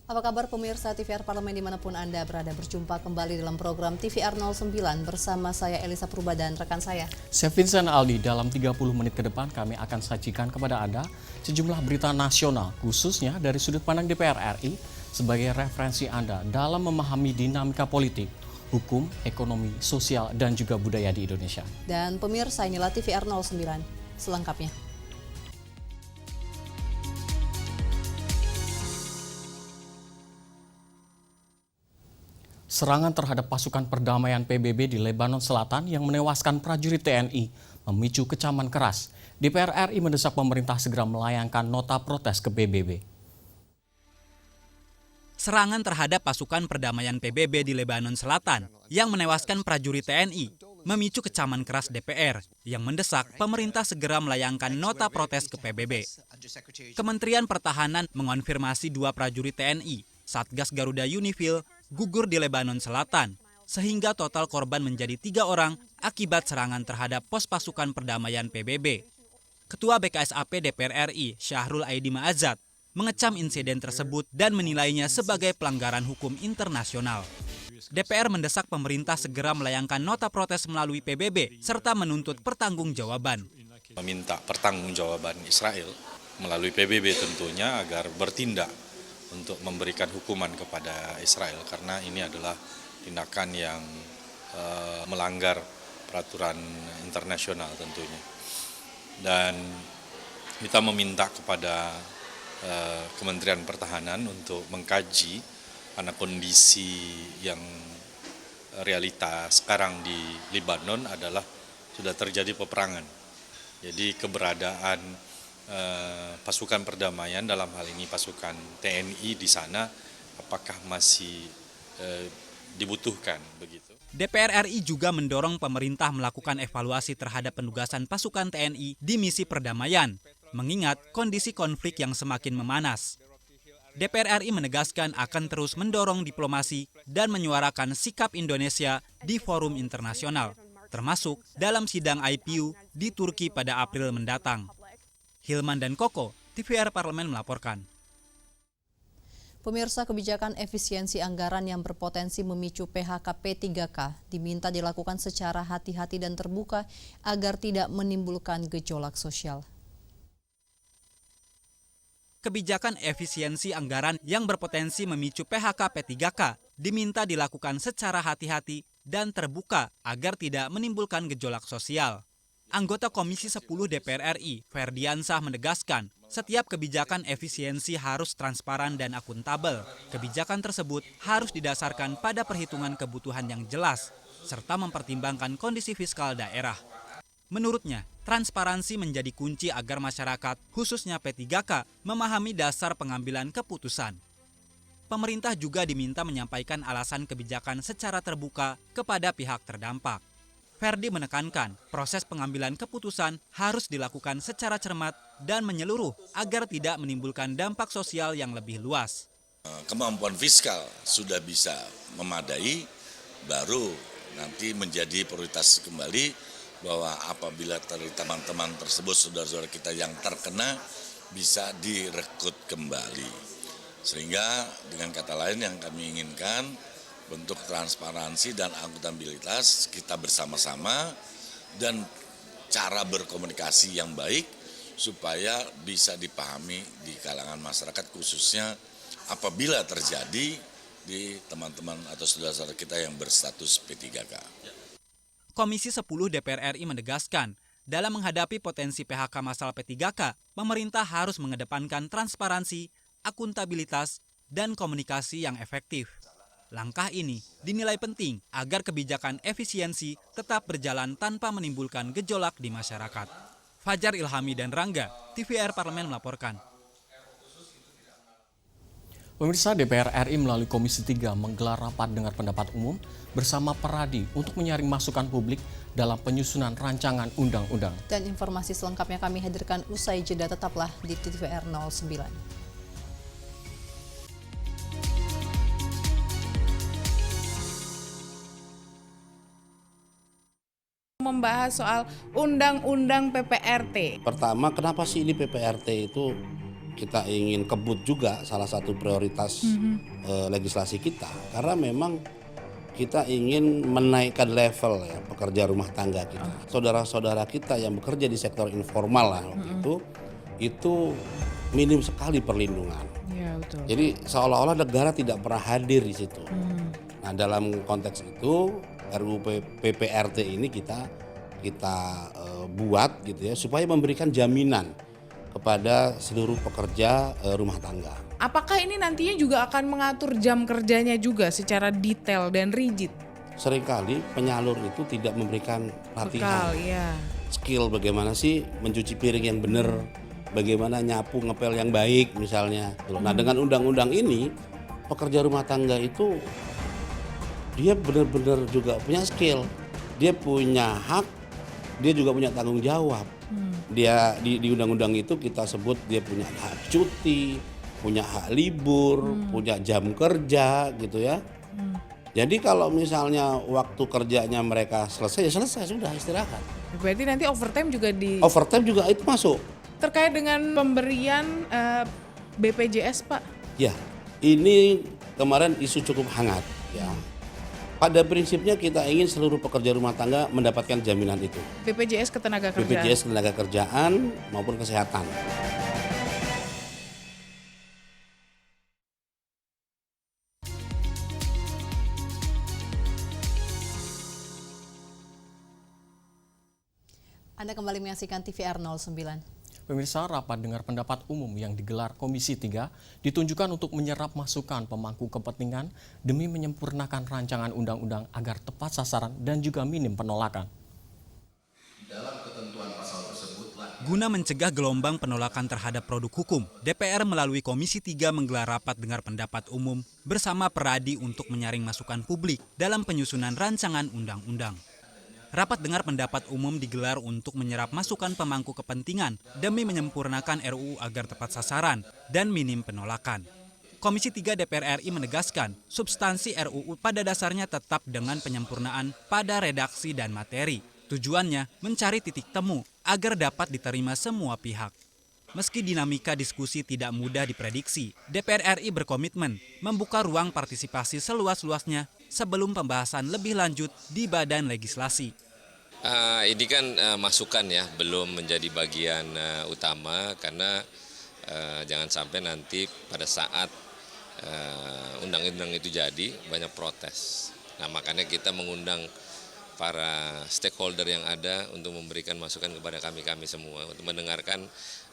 Apa kabar pemirsa TVR Parlemen dimanapun Anda berada, berjumpa kembali dalam program TVR 09 bersama saya Elisa Purba dan rekan saya. Saya Vincent Aldi, dalam 30 menit ke depan kami akan sajikan kepada Anda sejumlah berita nasional khususnya dari sudut pandang DPR RI sebagai referensi Anda dalam memahami dinamika politik, hukum, ekonomi, sosial, dan juga budaya di Indonesia. Dan pemirsa, inilah TVR 09 selengkapnya. Serangan terhadap pasukan perdamaian PBB di Lebanon Selatan yang menewaskan prajurit TNI memicu kecaman keras. DPR RI mendesak pemerintah segera melayangkan nota protes ke PBB. Serangan terhadap pasukan perdamaian PBB di Lebanon Selatan yang menewaskan prajurit TNI memicu kecaman keras DPR yang mendesak pemerintah segera melayangkan nota protes ke PBB. Kementerian Pertahanan mengonfirmasi 2 prajurit TNI Satgas Garuda Unifil gugur di Lebanon Selatan, sehingga total korban menjadi 3 orang akibat serangan terhadap pos pasukan perdamaian PBB. Ketua BKSAP DPR RI, Syahrul Aidi Ma'azat, mengecam insiden tersebut dan menilainya sebagai pelanggaran hukum internasional. DPR mendesak pemerintah segera melayangkan nota protes melalui PBB, serta menuntut pertanggungjawaban. Meminta pertanggungjawaban Israel melalui PBB tentunya agar bertindak untuk memberikan hukuman kepada Israel karena ini adalah tindakan yang melanggar peraturan internasional tentunya. Dan kita meminta kepada Kementerian Pertahanan untuk mengkaji karena kondisi yang realita sekarang di Lebanon adalah sudah terjadi peperangan. Jadi keberadaan pasukan perdamaian dalam hal ini pasukan TNI di sana apakah masih dibutuhkan begitu. DPR RI juga mendorong pemerintah melakukan evaluasi terhadap penugasan pasukan TNI di misi perdamaian, mengingat kondisi konflik yang semakin memanas. DPR RI menegaskan akan terus mendorong diplomasi dan menyuarakan sikap Indonesia di forum internasional, termasuk dalam sidang IPU di Turki pada April mendatang. Hilman dan Koko, TVR Parlemen melaporkan. Pemirsa, kebijakan efisiensi anggaran yang berpotensi memicu PHK P3K diminta dilakukan secara hati-hati dan terbuka agar tidak menimbulkan gejolak sosial. Kebijakan efisiensi anggaran yang berpotensi memicu PHK P3K diminta dilakukan secara hati-hati dan terbuka agar tidak menimbulkan gejolak sosial. Anggota Komisi 10 DPR RI, Ferdiansah menegaskan, setiap kebijakan efisiensi harus transparan dan akuntabel. Kebijakan tersebut harus didasarkan pada perhitungan kebutuhan yang jelas, serta mempertimbangkan kondisi fiskal daerah. Menurutnya, transparansi menjadi kunci agar masyarakat, khususnya P3K, memahami dasar pengambilan keputusan. Pemerintah juga diminta menyampaikan alasan kebijakan secara terbuka kepada pihak terdampak. Ferdi menekankan, proses pengambilan keputusan harus dilakukan secara cermat dan menyeluruh agar tidak menimbulkan dampak sosial yang lebih luas. Kemampuan fiskal sudah bisa memadai, baru nanti menjadi prioritas kembali bahwa apabila teman-teman tersebut, saudara-saudara kita yang terkena, bisa direkrut kembali. Sehingga dengan kata lain yang kami inginkan, bentuk transparansi dan akuntabilitas kita bersama-sama dan cara berkomunikasi yang baik supaya bisa dipahami di kalangan masyarakat khususnya apabila terjadi di teman-teman atau saudara-saudara kita yang berstatus P3K. Komisi 10 DPR RI menegaskan, dalam menghadapi potensi PHK massal P3K, pemerintah harus mengedepankan transparansi, akuntabilitas, dan komunikasi yang efektif. Langkah ini dinilai penting agar kebijakan efisiensi tetap berjalan tanpa menimbulkan gejolak di masyarakat. Fajar Ilhami dan Rangga, TVR Parlemen melaporkan. Pemirsa, DPR RI melalui Komisi 3 menggelar rapat dengar pendapat umum bersama Peradi untuk menyaring masukan publik dalam penyusunan rancangan undang-undang. Dan informasi selengkapnya kami hadirkan usai jeda, tetaplah di TVR 09. Membahas soal undang-undang PPRT. Pertama, kenapa sih ini PPRT itu kita ingin kebut juga salah satu prioritas legislasi kita, karena memang kita ingin menaikkan level ya pekerja rumah tangga kita. Saudara-saudara kita yang bekerja di sektor informal lah waktu itu minim sekali perlindungan. Ya, betul. Jadi seolah-olah negara tidak pernah hadir di situ. Nah, dalam konteks itu RUU PPRT ini kita buat gitu ya supaya memberikan jaminan kepada seluruh pekerja rumah tangga. Apakah ini nantinya juga akan mengatur jam kerjanya juga secara detail dan rigid? Seringkali penyalur itu tidak memberikan latihan. Ya. Skill bagaimana sih mencuci piring yang benar, bagaimana nyapu ngepel yang baik misalnya. Nah, dengan undang-undang ini pekerja rumah tangga itu dia benar-benar juga punya skill. Dia punya hak, dia juga punya tanggung jawab. Dia di undang-undang itu kita sebut dia punya hak cuti, punya hak libur, punya jam kerja gitu ya. Jadi kalau misalnya waktu kerjanya mereka selesai, ya selesai, sudah istirahat. Berarti nanti overtime juga Overtime juga itu masuk. terkait dengan pemberian BPJS, Pak. Ya, ini kemarin isu cukup hangat ya. Pada prinsipnya kita ingin seluruh pekerja rumah tangga mendapatkan jaminan itu. BPJS Ketenagakerjaan. BPJS Ketenagakerjaan maupun kesehatan. Anda kembali menyaksikan TVR 09. Pemirsa, rapat dengar pendapat umum yang digelar Komisi 3 ditunjukkan untuk menyerap masukan pemangku kepentingan demi menyempurnakan rancangan undang-undang agar tepat sasaran dan juga minim penolakan. Guna mencegah gelombang penolakan terhadap produk hukum, DPR melalui Komisi 3 menggelar rapat dengar pendapat umum bersama Peradi untuk menyaring masukan publik dalam penyusunan rancangan undang-undang. Rapat dengar pendapat umum digelar untuk menyerap masukan pemangku kepentingan demi menyempurnakan RUU agar tepat sasaran dan minim penolakan. Komisi 3 DPR RI menegaskan substansi RUU pada dasarnya tetap dengan penyempurnaan pada redaksi dan materi. Tujuannya mencari titik temu agar dapat diterima semua pihak. Meski dinamika diskusi tidak mudah diprediksi, DPR RI berkomitmen membuka ruang partisipasi seluas-luasnya sebelum pembahasan lebih lanjut di badan legislasi. Ini kan masukan ya, belum menjadi bagian utama karena jangan sampai nanti pada saat undang-undang itu jadi banyak protes. Nah, makanya kita mengundang para stakeholder yang ada untuk memberikan masukan kepada kami semua untuk mendengarkan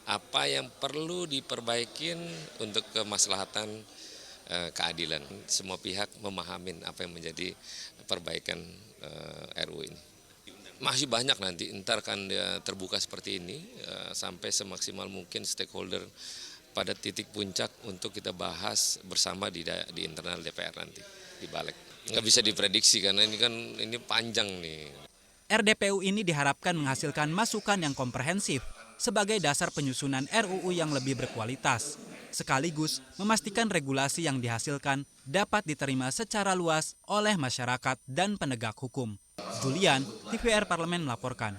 apa yang perlu diperbaikin untuk kemaslahatan keadilan. Semua pihak memahamin apa yang menjadi perbaikan RUU ini. Masih banyak nanti, ntar kan terbuka seperti ini sampai semaksimal mungkin stakeholder pada titik puncak untuk kita bahas bersama di internal DPR nanti, di balik. Nggak bisa diprediksi karena ini panjang nih. RDPU ini diharapkan menghasilkan masukan yang komprehensif sebagai dasar penyusunan RUU yang lebih berkualitas, sekaligus memastikan regulasi yang dihasilkan dapat diterima secara luas oleh masyarakat dan penegak hukum. Julian, TVR Parlemen melaporkan.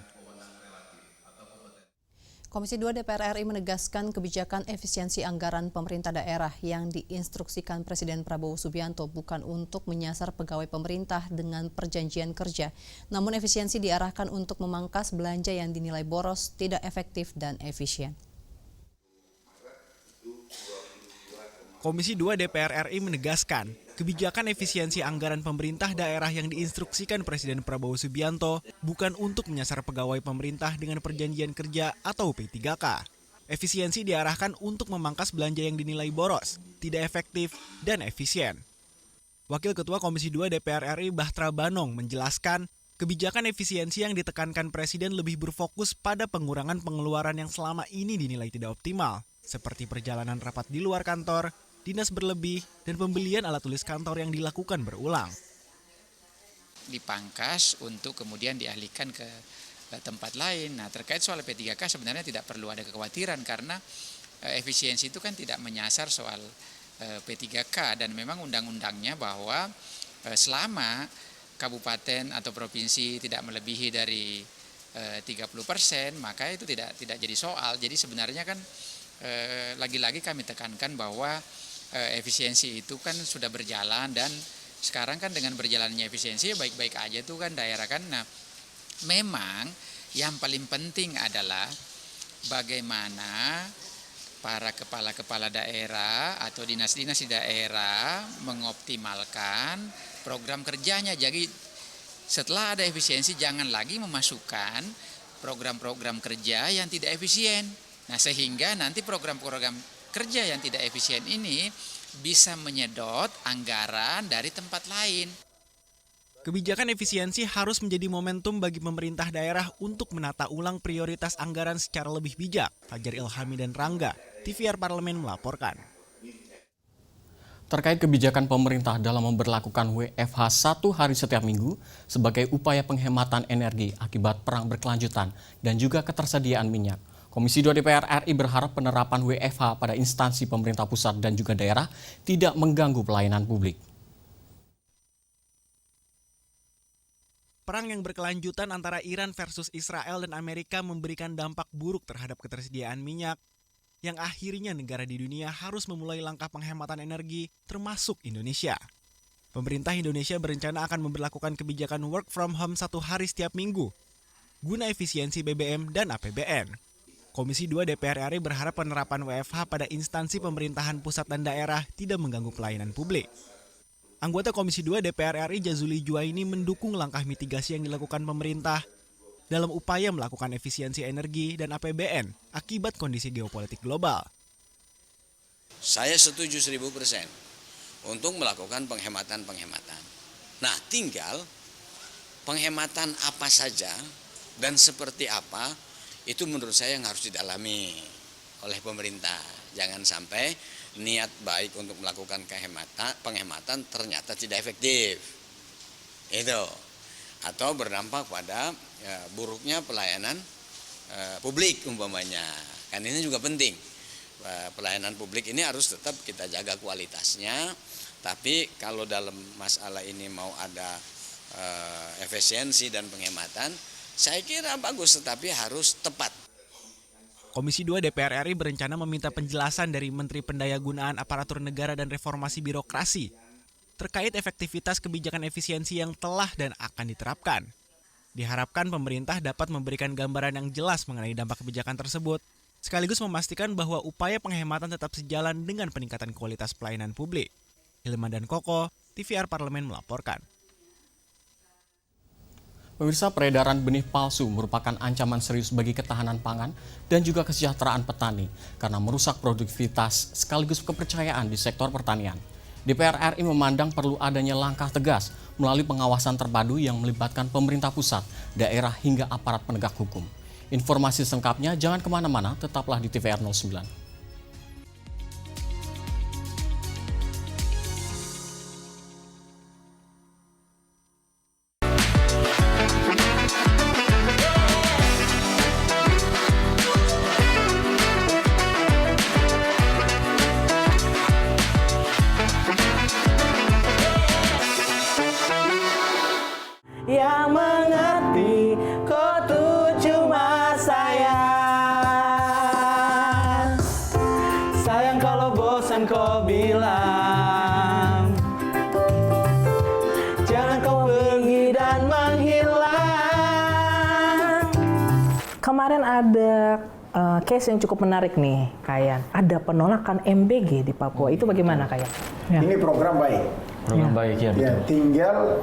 Komisi 2 DPR RI menegaskan kebijakan efisiensi anggaran pemerintah daerah yang diinstruksikan Presiden Prabowo Subianto bukan untuk menyasar pegawai pemerintah dengan perjanjian kerja, namun efisiensi diarahkan untuk memangkas belanja yang dinilai boros, tidak efektif, dan efisien. Komisi 2 DPR RI menegaskan, kebijakan efisiensi anggaran pemerintah daerah yang diinstruksikan Presiden Prabowo Subianto bukan untuk menyasar pegawai pemerintah dengan perjanjian kerja atau P3K. Efisiensi diarahkan untuk memangkas belanja yang dinilai boros, tidak efektif, dan efisien. Wakil Ketua Komisi 2 DPR RI Bahtra Banong menjelaskan, kebijakan efisiensi yang ditekankan Presiden lebih berfokus pada pengurangan pengeluaran yang selama ini dinilai tidak optimal, seperti perjalanan rapat di luar kantor, dinas berlebih, dan pembelian alat tulis kantor yang dilakukan berulang. Dipangkas untuk kemudian dialihkan ke tempat lain. Nah, terkait soal P3K sebenarnya tidak perlu ada kekhawatiran karena efisiensi itu kan tidak menyasar soal P3K dan memang undang-undangnya bahwa selama kabupaten atau provinsi tidak melebihi dari 30%, maka itu tidak jadi soal. Jadi sebenarnya kan lagi-lagi kami tekankan bahwa efisiensi itu kan sudah berjalan, dan sekarang kan dengan berjalannya efisiensi baik-baik aja tuh kan daerah kan. Nah, memang yang paling penting adalah bagaimana para kepala-kepala daerah atau dinas-dinas di daerah mengoptimalkan program kerjanya. Jadi setelah ada efisiensi, jangan lagi memasukkan program-program kerja yang tidak efisien. Nah, sehingga nanti program-program kerja yang tidak efisien ini bisa menyedot anggaran dari tempat lain. Kebijakan efisiensi harus menjadi momentum bagi pemerintah daerah untuk menata ulang prioritas anggaran secara lebih bijak. Fajar Ilhami dan Rangga, TVR Parlemen melaporkan. Terkait kebijakan pemerintah dalam memberlakukan WFH 1 hari setiap minggu sebagai upaya penghematan energi akibat perang berkelanjutan dan juga ketersediaan minyak, Komisi 2 DPR RI berharap penerapan WFH pada instansi pemerintah pusat dan juga daerah tidak mengganggu pelayanan publik. Perang yang berkelanjutan antara Iran versus Israel dan Amerika memberikan dampak buruk terhadap ketersediaan minyak, yang akhirnya negara di dunia harus memulai langkah penghematan energi, termasuk Indonesia. Pemerintah Indonesia berencana akan memberlakukan kebijakan work from home 1 hari setiap minggu, guna efisiensi BBM dan APBN. Komisi 2 DPR RI berharap penerapan WFH pada instansi pemerintahan pusat dan daerah tidak mengganggu pelayanan publik. Anggota Komisi 2 DPR RI Jazuli Juwaini mendukung langkah mitigasi yang dilakukan pemerintah dalam upaya melakukan efisiensi energi dan APBN akibat kondisi geopolitik global. Saya setuju 1000% untuk melakukan penghematan-penghematan. Nah, tinggal penghematan apa saja dan seperti apa, itu menurut saya yang harus didalami oleh pemerintah. Jangan sampai niat baik untuk melakukan penghematan ternyata tidak efektif. Itu. Atau berdampak pada buruknya pelayanan publik umpamanya. Kan ini juga penting. Pelayanan publik ini harus tetap kita jaga kualitasnya. Tapi kalau dalam masalah ini mau ada efisiensi dan penghematan, saya kira bagus, tetapi harus tepat. Komisi 2 DPR RI berencana meminta penjelasan dari Menteri Pendayagunaan Aparatur Negara dan Reformasi Birokrasi terkait efektivitas kebijakan efisiensi yang telah dan akan diterapkan. Diharapkan pemerintah dapat memberikan gambaran yang jelas mengenai dampak kebijakan tersebut, sekaligus memastikan bahwa upaya penghematan tetap sejalan dengan peningkatan kualitas pelayanan publik. Hilman dan Koko, TVR Parlemen melaporkan. Pemirsa, peredaran benih palsu merupakan ancaman serius bagi ketahanan pangan dan juga kesejahteraan petani karena merusak produktivitas sekaligus kepercayaan di sektor pertanian. DPR RI memandang perlu adanya langkah tegas melalui pengawasan terpadu yang melibatkan pemerintah pusat, daerah hingga aparat penegak hukum. Informasi selengkapnya jangan kemana-mana, tetaplah di TVR 09. Yang mengerti kau tuh cuma sayang. Sayang kalau bosan kau bilang, jangan kau pergi dan menghilang. Kemarin ada case yang cukup menarik nih, Kayan. Ada penolakan MBG di Papua. Itu bagaimana, Kayan? Ya. Ini program baik. Program baik, ya, betul. Ya, tinggal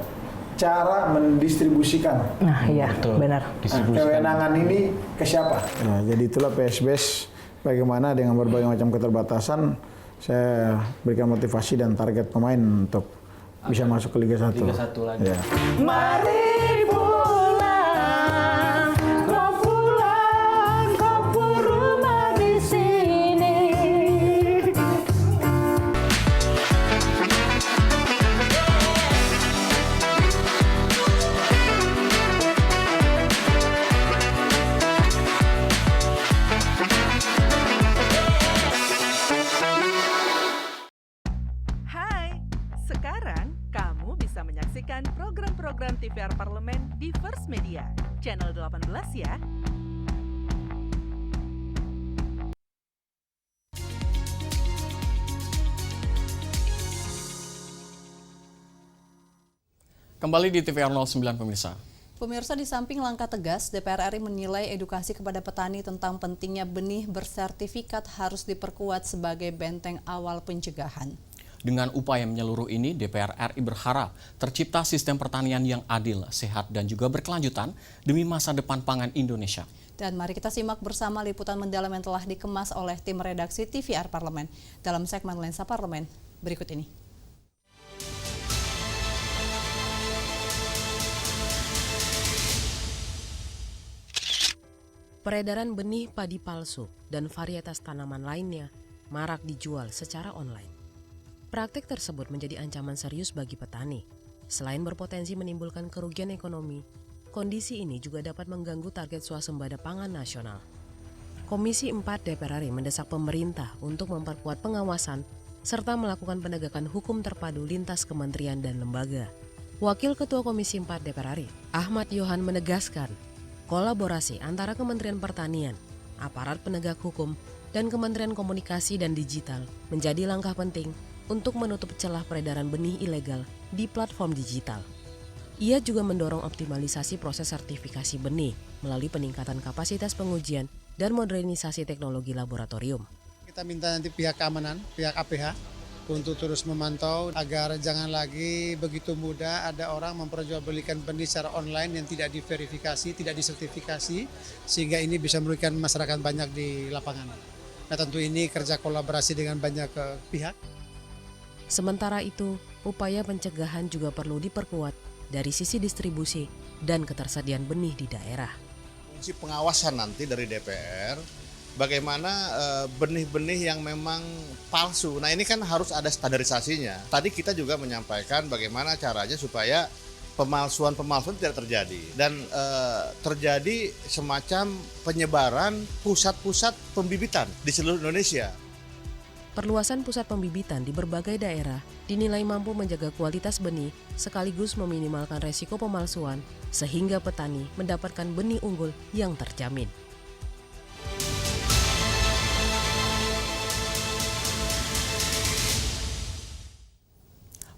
cara mendistribusikan. Nah, iya, benar. Kewenangan ini ke siapa? Nah, jadi itulah PSBS bagaimana dengan berbagai macam keterbatasan saya berikan motivasi dan target pemain untuk bisa masuk ke Liga 1. Liga 1 lagi. Ya. Mari pulang, kau rumah di sini. Hai, sekarang kamu bisa menyaksikan program-program TVR Kembali di TVR 09 pemirsa. Pemirsa, di samping langkah tegas, DPR RI menilai edukasi kepada petani tentang pentingnya benih bersertifikat harus diperkuat sebagai benteng awal pencegahan. Dengan upaya menyeluruh ini, DPR RI berharap tercipta sistem pertanian yang adil, sehat, dan juga berkelanjutan demi masa depan pangan Indonesia. Dan mari kita simak bersama liputan mendalam yang telah dikemas oleh tim redaksi TVR Parlemen dalam segmen Lensa Parlemen berikut ini. Peredaran benih padi palsu dan varietas tanaman lainnya marak dijual secara online. Praktik tersebut menjadi ancaman serius bagi petani. Selain berpotensi menimbulkan kerugian ekonomi, kondisi ini juga dapat mengganggu target swasembada pangan nasional. Komisi 4 DPR RI mendesak pemerintah untuk memperkuat pengawasan serta melakukan penegakan hukum terpadu lintas kementerian dan lembaga. Wakil Ketua Komisi 4 DPR RI, Ahmad Yohan menegaskan, kolaborasi antara Kementerian Pertanian, aparat penegak hukum, dan Kementerian Komunikasi dan Digital menjadi langkah penting untuk menutup celah peredaran benih ilegal di platform digital. Ia juga mendorong optimalisasi proses sertifikasi benih melalui peningkatan kapasitas pengujian dan modernisasi teknologi laboratorium. Kita minta nanti pihak keamanan, pihak APH, untuk terus memantau agar jangan lagi begitu mudah ada orang memperjualbelikan benih secara online yang tidak diverifikasi, tidak disertifikasi, sehingga ini bisa merugikan masyarakat banyak di lapangan. Nah, tentu ini kerja kolaborasi dengan banyak pihak. Sementara itu, upaya pencegahan juga perlu diperkuat dari sisi distribusi dan ketersediaan benih di daerah. Fungsi pengawasan nanti dari DPR, bagaimana benih-benih yang memang palsu. Nah, ini kan harus ada standarisasinya. Tadi kita juga menyampaikan bagaimana caranya supaya pemalsuan-pemalsuan tidak terjadi. Dan terjadi semacam penyebaran pusat-pusat pembibitan di seluruh Indonesia. Perluasan pusat pembibitan di berbagai daerah dinilai mampu menjaga kualitas benih sekaligus meminimalkan resiko pemalsuan sehingga petani mendapatkan benih unggul yang terjamin.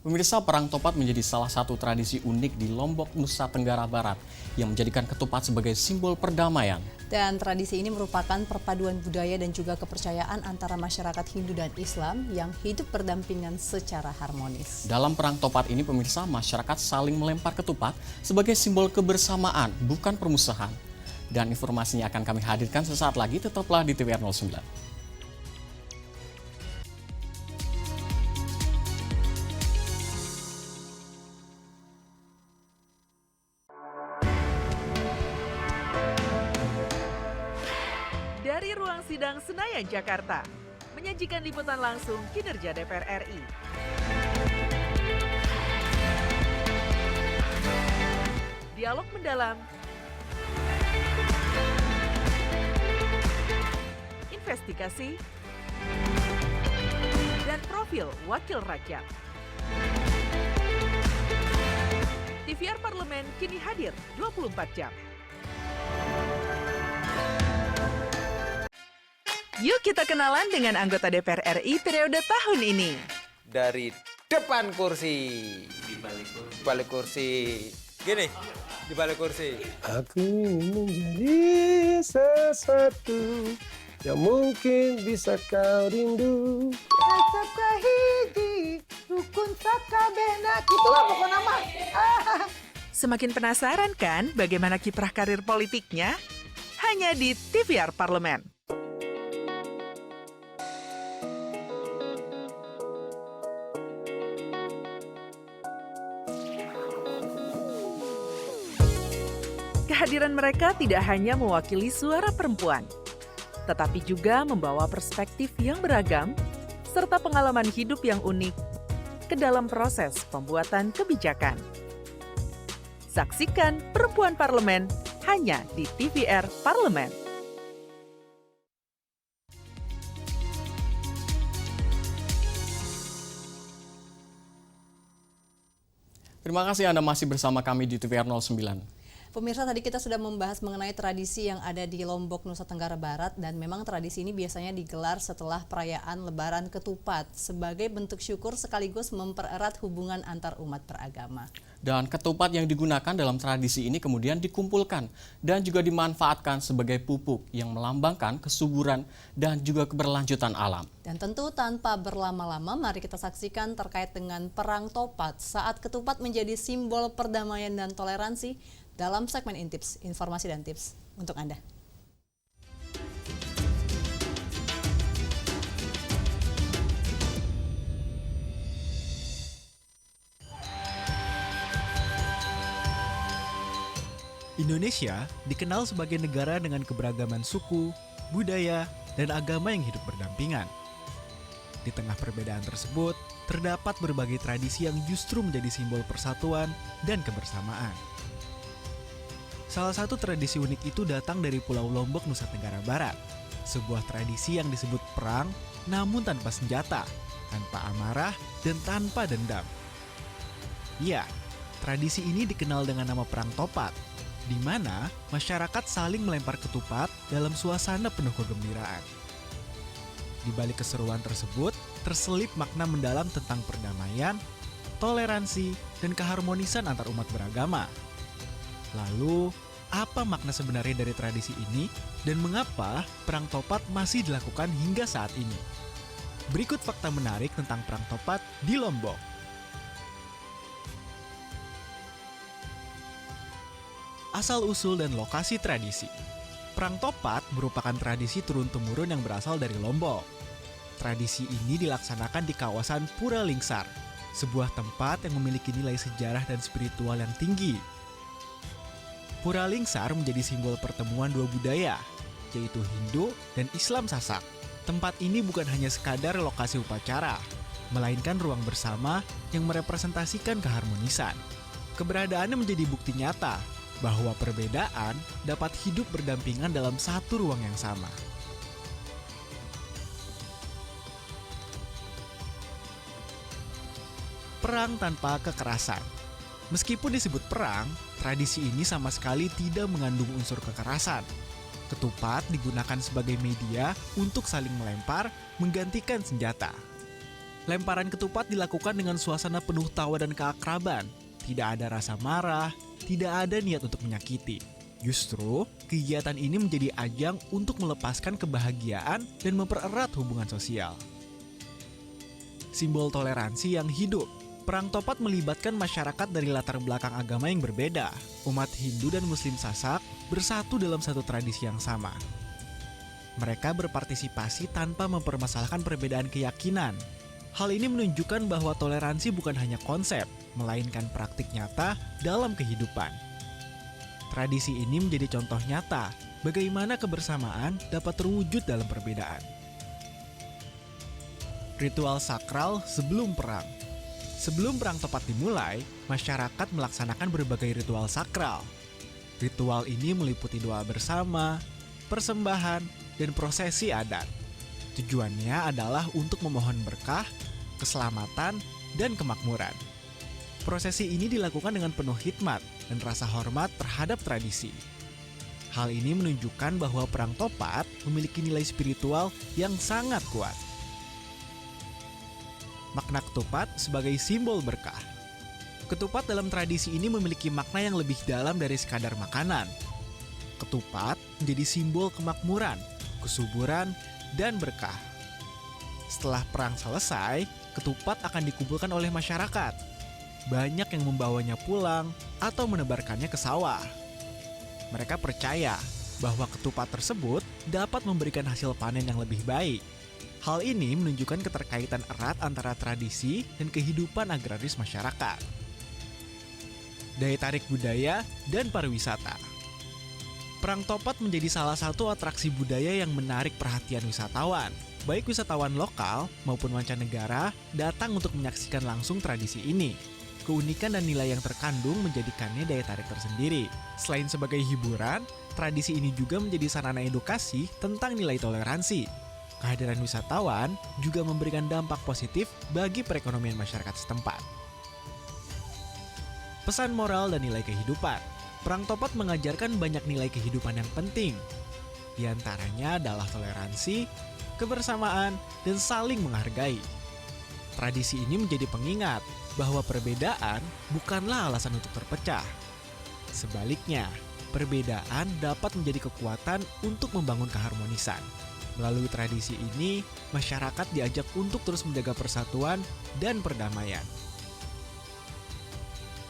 Pemirsa, perang topat menjadi salah satu tradisi unik di Lombok, Nusa Tenggara Barat yang menjadikan ketupat sebagai simbol perdamaian. Dan tradisi ini merupakan perpaduan budaya dan juga kepercayaan antara masyarakat Hindu dan Islam yang hidup berdampingan secara harmonis. Dalam perang topat ini, pemirsa, masyarakat saling melempar ketupat sebagai simbol kebersamaan, bukan permusuhan. Dan informasinya akan kami hadirkan sesaat lagi, tetaplah di TVR 09. Dari ruang sidang Senayan, Jakarta, menyajikan liputan langsung kinerja DPR RI. Dialog mendalam, investigasi, dan profil wakil rakyat. TVR Parlemen kini hadir 24 jam. Yuk kita kenalan dengan anggota DPR RI periode tahun ini. Dari depan kursi. Di balik kursi. Gini, di balik kursi. Aku ingin menjadi sesuatu yang mungkin bisa kau rindu. Tetap kahiji, rukun sakabena. Itulah pokok nama. Semakin penasaran kan bagaimana kiprah karir politiknya? Hanya di TVR Parlemen. Kehadiran mereka tidak hanya mewakili suara perempuan, tetapi juga membawa perspektif yang beragam serta pengalaman hidup yang unik ke dalam proses pembuatan kebijakan. Saksikan Perempuan Parlemen hanya di TVR Parlemen. Terima kasih Anda masih bersama kami di TVR 09. Pemirsa, tadi kita sudah membahas mengenai tradisi yang ada di Lombok, Nusa Tenggara Barat, dan memang tradisi ini biasanya digelar setelah perayaan Lebaran Ketupat sebagai bentuk syukur sekaligus mempererat hubungan antar umat beragama. Dan ketupat yang digunakan dalam tradisi ini kemudian dikumpulkan dan juga dimanfaatkan sebagai pupuk yang melambangkan kesuburan dan juga keberlanjutan alam. Dan tentu tanpa berlama-lama, mari kita saksikan terkait dengan Perang Topat saat ketupat menjadi simbol perdamaian dan toleransi dalam segmen Intips, informasi dan tips untuk Anda. Indonesia dikenal sebagai negara dengan keberagaman suku, budaya, dan agama yang hidup berdampingan. Di tengah perbedaan tersebut, terdapat berbagai tradisi yang justru menjadi simbol persatuan dan kebersamaan. Salah satu tradisi unik itu datang dari Pulau Lombok, Nusa Tenggara Barat. Sebuah tradisi yang disebut perang, namun tanpa senjata, tanpa amarah, dan tanpa dendam. Ya, tradisi ini dikenal dengan nama Perang Topat, di mana masyarakat saling melempar ketupat dalam suasana penuh kegembiraan. Di balik keseruan tersebut, terselip makna mendalam tentang perdamaian, toleransi, dan keharmonisan antar umat beragama. Lalu, apa makna sebenarnya dari tradisi ini dan mengapa Perang Topat masih dilakukan hingga saat ini? Berikut fakta menarik tentang Perang Topat di Lombok. Asal-usul dan lokasi tradisi. Perang Topat merupakan tradisi turun-temurun yang berasal dari Lombok. Tradisi ini dilaksanakan di kawasan Pura Lingsar, sebuah tempat yang memiliki nilai sejarah dan spiritual yang tinggi. Pura Lingsar menjadi simbol pertemuan dua budaya, yaitu Hindu dan Islam Sasak. Tempat ini bukan hanya sekadar lokasi upacara, melainkan ruang bersama yang merepresentasikan keharmonisan. Keberadaannya menjadi bukti nyata bahwa perbedaan dapat hidup berdampingan dalam satu ruang yang sama. Perang tanpa kekerasan. Meskipun disebut perang, tradisi ini sama sekali tidak mengandung unsur kekerasan. Ketupat digunakan sebagai media untuk saling melempar, menggantikan senjata. Lemparan ketupat dilakukan dengan suasana penuh tawa dan keakraban. Tidak ada rasa marah, tidak ada niat untuk menyakiti. Justru, kegiatan ini menjadi ajang untuk melepaskan kebahagiaan dan mempererat hubungan sosial. Simbol toleransi yang hidup. Perang Topat melibatkan masyarakat dari latar belakang agama yang berbeda. Umat Hindu dan Muslim Sasak bersatu dalam satu tradisi yang sama. Mereka berpartisipasi tanpa mempermasalahkan perbedaan keyakinan. Hal ini menunjukkan bahwa toleransi bukan hanya konsep, melainkan praktik nyata dalam kehidupan. Tradisi ini menjadi contoh nyata bagaimana kebersamaan dapat terwujud dalam perbedaan. Ritual sakral sebelum perang. Sebelum Perang Topat dimulai, masyarakat melaksanakan berbagai ritual sakral. Ritual ini meliputi doa bersama, persembahan, dan prosesi adat. Tujuannya adalah untuk memohon berkah, keselamatan, dan kemakmuran. Prosesi ini dilakukan dengan penuh hikmat dan rasa hormat terhadap tradisi. Hal ini menunjukkan bahwa Perang Topat memiliki nilai spiritual yang sangat kuat. Makna ketupat sebagai simbol berkah. Ketupat dalam tradisi ini memiliki makna yang lebih dalam dari sekadar makanan. Ketupat menjadi simbol kemakmuran, kesuburan, dan berkah. Setelah perang selesai, ketupat akan dikumpulkan oleh masyarakat. Banyak yang membawanya pulang atau menebarkannya ke sawah. Mereka percaya bahwa ketupat tersebut dapat memberikan hasil panen yang lebih baik. Hal ini menunjukkan keterkaitan erat antara tradisi dan kehidupan agraris masyarakat. Daya tarik budaya dan pariwisata. Perang Topat menjadi salah satu atraksi budaya yang menarik perhatian wisatawan. Baik wisatawan lokal maupun mancanegara datang untuk menyaksikan langsung tradisi ini. Keunikan dan nilai yang terkandung menjadikannya daya tarik tersendiri. Selain sebagai hiburan, tradisi ini juga menjadi sarana edukasi tentang nilai toleransi. Kehadiran wisatawan juga memberikan dampak positif bagi perekonomian masyarakat setempat. Pesan moral dan nilai kehidupan. Perang Topat mengajarkan banyak nilai kehidupan yang penting. Di antaranya adalah toleransi, kebersamaan, dan saling menghargai. Tradisi ini menjadi pengingat bahwa perbedaan bukanlah alasan untuk terpecah. Sebaliknya, perbedaan dapat menjadi kekuatan untuk membangun keharmonisan. Melalui tradisi ini, masyarakat diajak untuk terus menjaga persatuan dan perdamaian.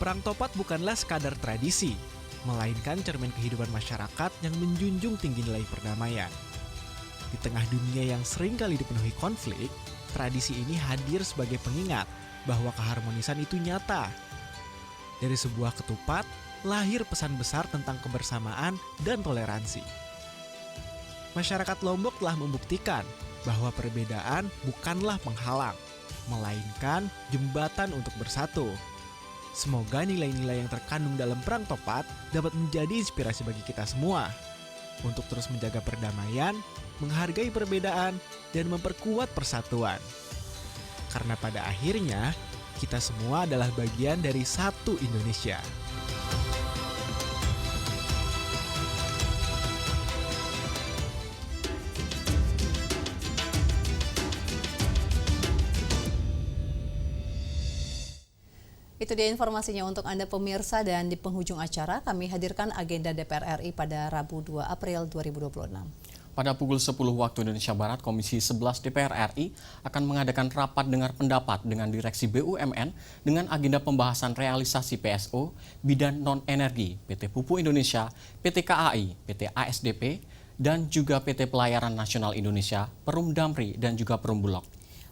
Perang Topat bukanlah sekadar tradisi, melainkan cermin kehidupan masyarakat yang menjunjung tinggi nilai perdamaian. Di tengah dunia yang seringkali dipenuhi konflik, tradisi ini hadir sebagai pengingat bahwa keharmonisan itu nyata. Dari sebuah ketupat, lahir pesan besar tentang kebersamaan dan toleransi. Masyarakat Lombok telah membuktikan bahwa perbedaan bukanlah penghalang, melainkan jembatan untuk bersatu. Semoga nilai-nilai yang terkandung dalam Perang Topat dapat menjadi inspirasi bagi kita semua untuk terus menjaga perdamaian, menghargai perbedaan, dan memperkuat persatuan. Karena pada akhirnya, kita semua adalah bagian dari satu Indonesia. Itu dia informasinya untuk Anda pemirsa, dan di penghujung acara kami hadirkan agenda DPR RI pada Rabu 2 April 2026. Pada pukul 10 waktu Indonesia Barat, Komisi 11 DPR RI akan mengadakan rapat dengar pendapat dengan Direksi BUMN dengan agenda pembahasan realisasi PSO, bidang non-energi, PT Pupuk Indonesia, PT KAI, PT ASDP, dan juga PT Pelayaran Nasional Indonesia, Perum Damri, dan juga Perum Bulog.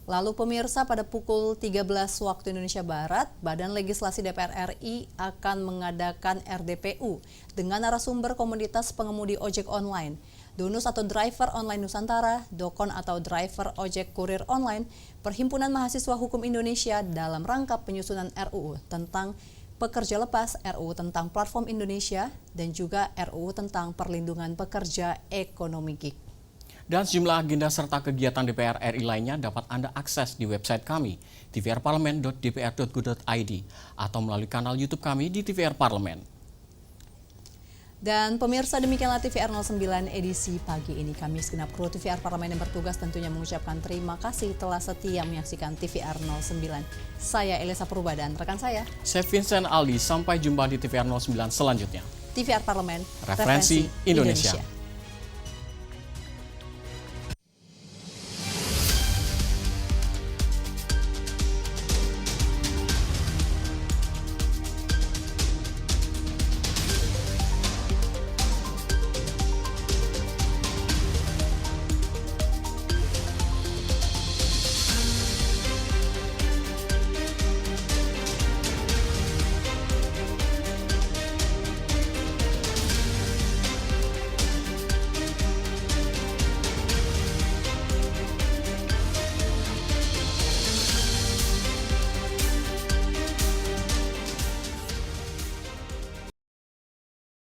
Lalu pemirsa, pada pukul 13 waktu Indonesia Barat, Badan Legislasi DPR RI akan mengadakan RDPU dengan narasumber komunitas pengemudi ojek online, DONUS atau Driver Online Nusantara, DOKON atau Driver Ojek Kurir Online, Perhimpunan Mahasiswa Hukum Indonesia dalam rangka penyusunan RUU tentang pekerja lepas, RUU tentang Platform Indonesia, dan juga RUU tentang perlindungan pekerja ekonomi gig. Dan sejumlah agenda serta kegiatan DPR RI lainnya dapat Anda akses di website kami, tvrparlemen.dpr.go.id, atau melalui kanal YouTube kami di TVR Parlemen. Dan pemirsa, demikianlah TVR 09 edisi pagi ini. Kami segenap kru TVR Parlemen yang bertugas tentunya mengucapkan terima kasih telah setia menyaksikan TVR 09. Saya Elisa Purba dan rekan saya Vincent Aldi. Sampai jumpa di TVR 09 selanjutnya. TVR Parlemen, Referensi Indonesia.